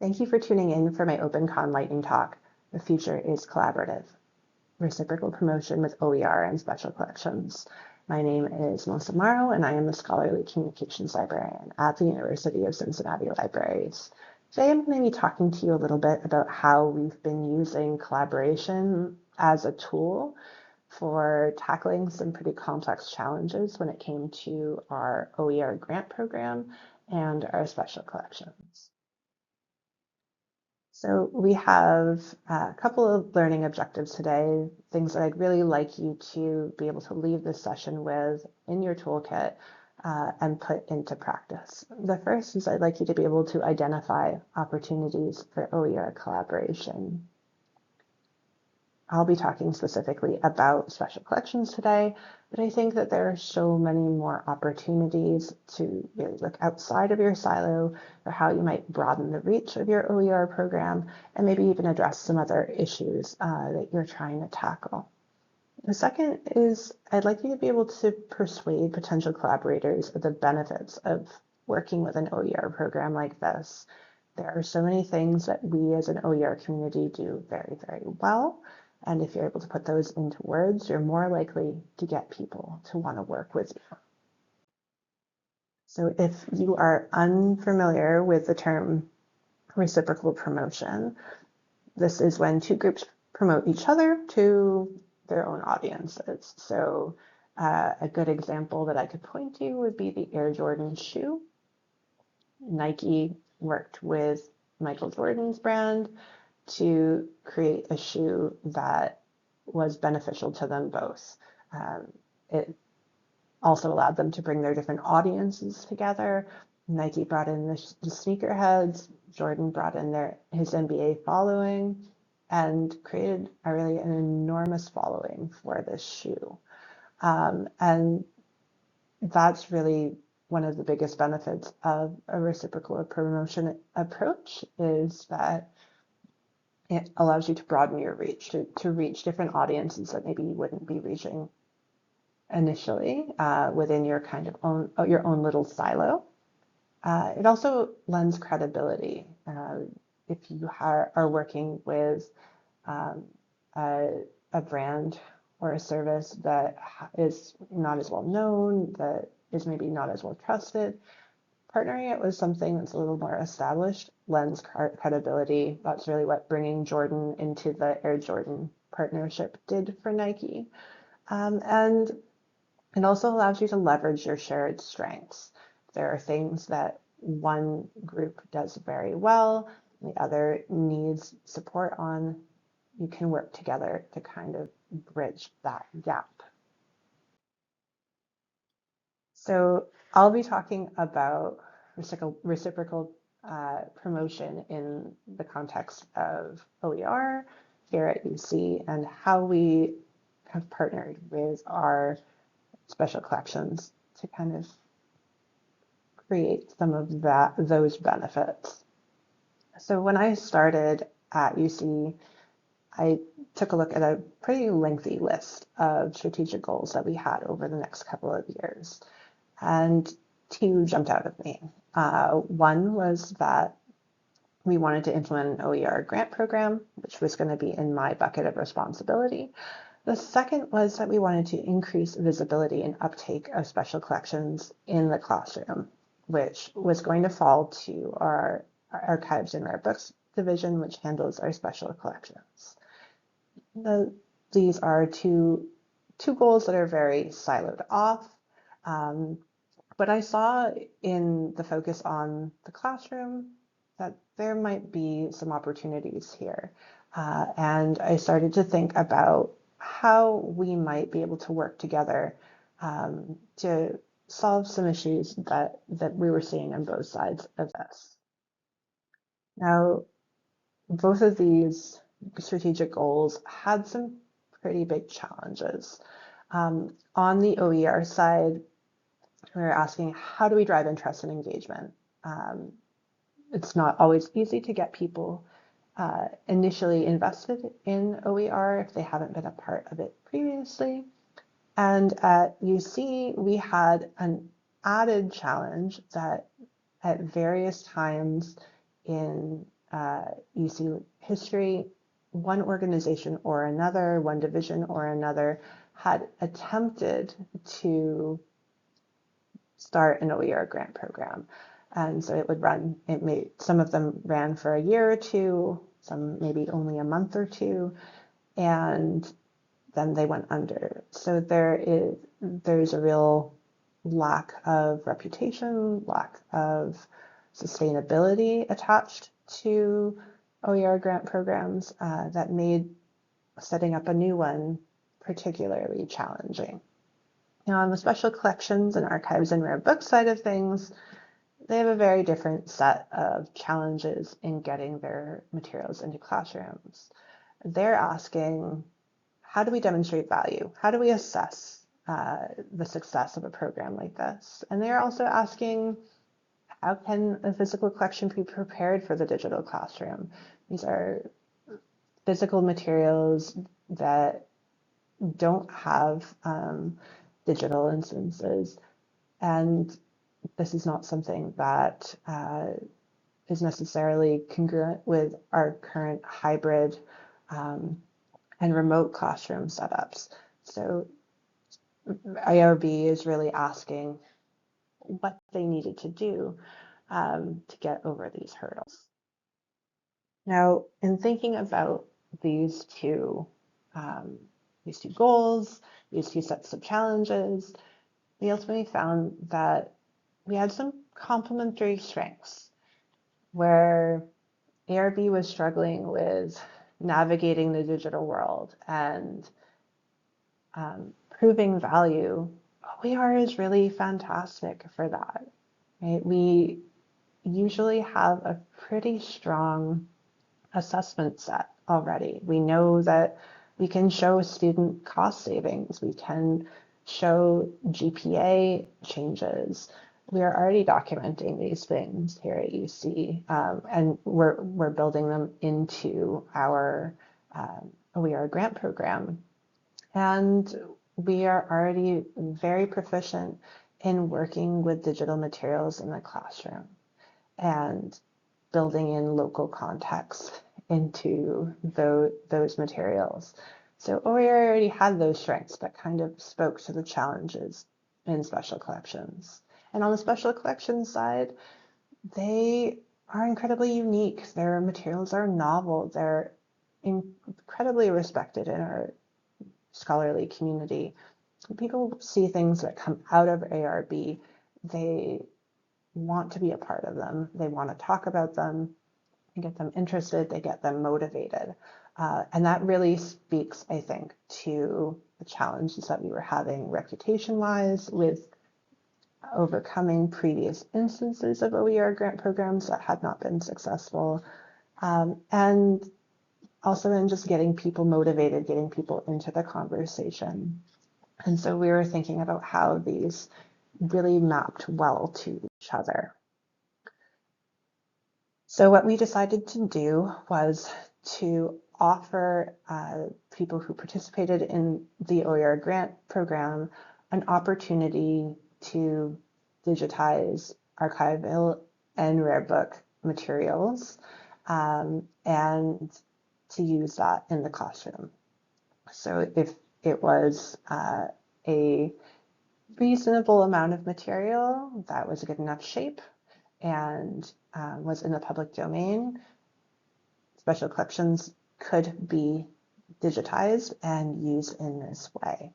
Thank you for tuning in for my OpenCon lightning talk, The Future is Collaborative, Reciprocal Promotion with OER and Special Collections. My name is Melissa Moreau, and I am a Scholarly Communications Librarian at the University of Cincinnati Libraries. Today I'm going to be talking to you a little bit about how we've been using collaboration as a tool for tackling some pretty complex challenges when it came to our OER grant program and our special collections. So we have a couple of learning objectives today, things that I'd really like you to be able to leave this session with in your toolkit and put into practice. The first is I'd like you to be able to identify opportunities for OER collaboration. I'll be talking specifically about special collections today, but I think that there are so many more opportunities to really look outside of your silo for how you might broaden the reach of your OER program and maybe even address some other issues that you're trying to tackle. The second is I'd like you to be able to persuade potential collaborators of the benefits of working with an OER program like this. There are so many things that we as an OER community do very, very well. And if you're able to put those into words, you're more likely to get people to want to work with you. So if you are unfamiliar with the term reciprocal promotion, this is when two groups promote each other to their own audiences. So a good example that I could point to would be the Air Jordan shoe. Nike worked with Michael Jordan's brand to create a shoe that was beneficial to them both. It also allowed them to bring their different audiences together. Nike brought in the sneakerheads, Jordan brought in his NBA following, and created an enormous following for this shoe. And that's really one of the biggest benefits of a reciprocal promotion approach, is that it allows you to broaden your reach, to reach different audiences that maybe you wouldn't be reaching initially within your your own little silo. It also lends credibility. If you are working with a brand or a service that is not as well known, that is maybe not as well trusted, partnering it with something that's a little more established lends credibility. That's really what bringing Jordan into the Air Jordan partnership did for Nike. And it also allows you to leverage your shared strengths. There are things that one group does very well, and the other needs support on. You can work together to kind of bridge that gap. So I'll be talking about reciprocal promotion in the context of OER here at UC and how we have partnered with our special collections to kind of create some of those benefits. So when I started at UC, I took a look at a pretty lengthy list of strategic goals that we had over the next couple of years. And two jumped out at me. One was that we wanted to implement an OER grant program, which was going to be in my bucket of responsibility. The second was that we wanted to increase visibility and uptake of special collections in the classroom, which was going to fall to our archives and rare books division, which handles our special collections. These are two goals that are very siloed off. But I saw in the focus on the classroom that there might be some opportunities here. And I started to think about how we might be able to work together to solve some issues that we were seeing on both sides of this. Now, both of these strategic goals had some pretty big challenges. On the OER side, we were asking, how do we drive interest and engagement? It's not always easy to get people initially invested in OER if they haven't been a part of it previously. And at UC, we had an added challenge that at various times in UC history, one organization or another, one division or another, had attempted to start an OER grant program. And so it would run, some of them ran for a year or two, some maybe only a month or two, and then they went under. So there's a real lack of reputation, lack of sustainability attached to OER grant programs that made setting up a new one particularly challenging. Now, on the special collections and archives and rare books side of things, they have a very different set of challenges in getting their materials into classrooms. They're asking, how do we demonstrate value? How do we assess the success of a program like this? And they're also asking, how can a physical collection be prepared for the digital classroom? These are physical materials that don't have digital instances, and this is not something that is necessarily congruent with our current hybrid and remote classroom setups. So IRB is really asking what they needed to do to get over these hurdles. Now, in thinking about these two goals, these two sets of challenges, we ultimately found that we had some complementary strengths where ARB was struggling with navigating the digital world and proving value. OER is really fantastic for that, right? We usually have a pretty strong assessment set already. We know that we can show student cost savings. We can show GPA changes. We are already documenting these things here at UC, and we're building them into our OER grant program. And we are already very proficient in working with digital materials in the classroom and building in local context into those materials. So OER already had those strengths that kind of spoke to the challenges in special collections. And on the special collections side, they are incredibly unique. Their materials are novel. They're incredibly respected in our scholarly community. When people see things that come out of ARB, they want to be a part of them. They want to talk about them. They get them interested. They get them motivated. And that really speaks, I think, to the challenges that we were having reputation-wise with overcoming previous instances of OER grant programs that had not been successful, and also in just getting people motivated, getting people into the conversation. And so we were thinking about how these really mapped well to each other. So what we decided to do was to offer people who participated in the OER grant program an opportunity to digitize archival and rare book materials and to use that in the classroom. So if it was a reasonable amount of material that was a good enough shape and was in the public domain, special collections could be digitized and used in this way.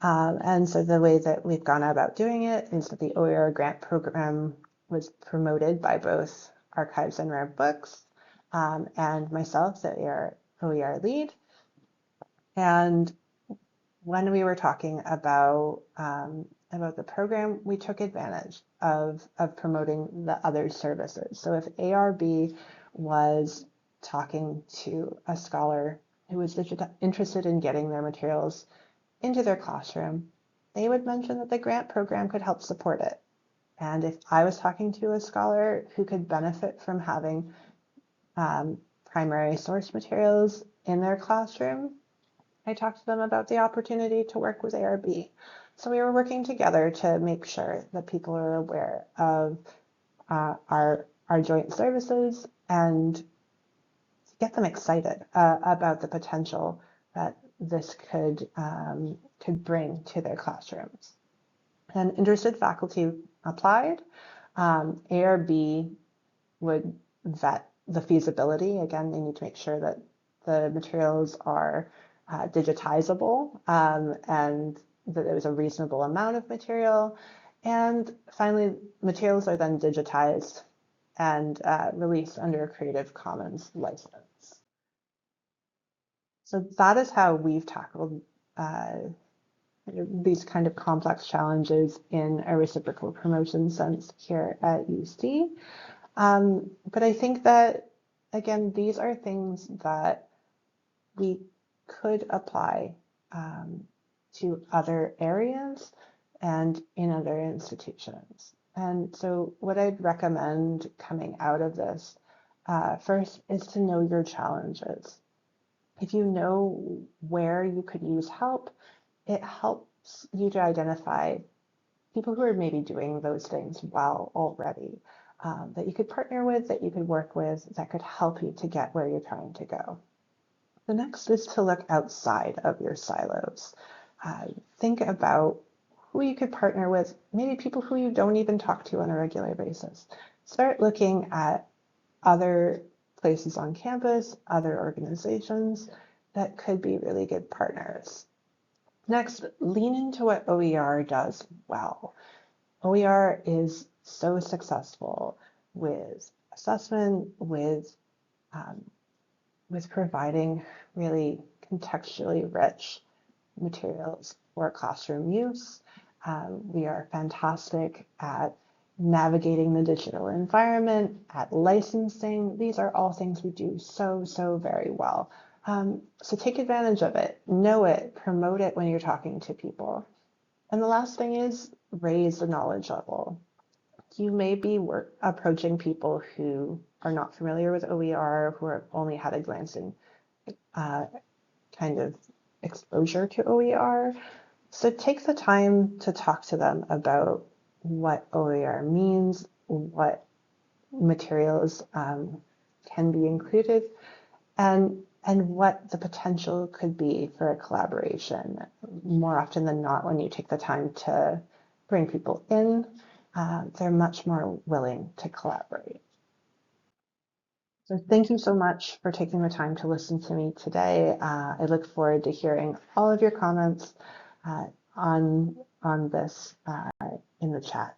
And so the way that we've gone about doing it is that the OER grant program was promoted by both Archives and Rare Books and myself, the OER lead. And when we were talking about the program, we took advantage of promoting the other services. So if ARB was talking to a scholar who was interested in getting their materials into their classroom, they would mention that the grant program could help support it. And if I was talking to a scholar who could benefit from having primary source materials in their classroom, I talked to them about the opportunity to work with ARB. So we were working together to make sure that people are aware of our joint services and get them excited about the potential that this could bring to their classrooms. And interested faculty applied. ARB would vet the feasibility. Again, they need to make sure that the materials are digitizable and that there was a reasonable amount of material. And finally, materials are then digitized and released under a Creative Commons license. So that is how we've tackled these kind of complex challenges in a reciprocal promotion sense here at UC. But I think that, again, these are things that we could apply to other areas and in other institutions. And so what I'd recommend coming out of this first is to know your challenges. If you know where you could use help, it helps you to identify people who are maybe doing those things well already, that you could partner with, that you could work with, that could help you to get where you're trying to go. The next is to look outside of your silos. Think about who you could partner with, maybe people who you don't even talk to on a regular basis. Start looking at other places on campus, other organizations that could be really good partners. Next, lean into what OER does well. OER is so successful with assessment, with providing really contextually rich materials for classroom use. We are fantastic at navigating the digital environment, at licensing. These are all things we do so very well. So take advantage of it, know it, promote it when you're talking to people. And the last thing is raise the knowledge level. You may be approaching people who are not familiar with OER, who have only had a glancing kind of exposure to OER. So take the time to talk to them about what OER means, what materials can be included, and what the potential could be for a collaboration. More often than not, when you take the time to bring people in, they're much more willing to collaborate. So thank you so much for taking the time to listen to me today. I look forward to hearing all of your comments on this in the chat.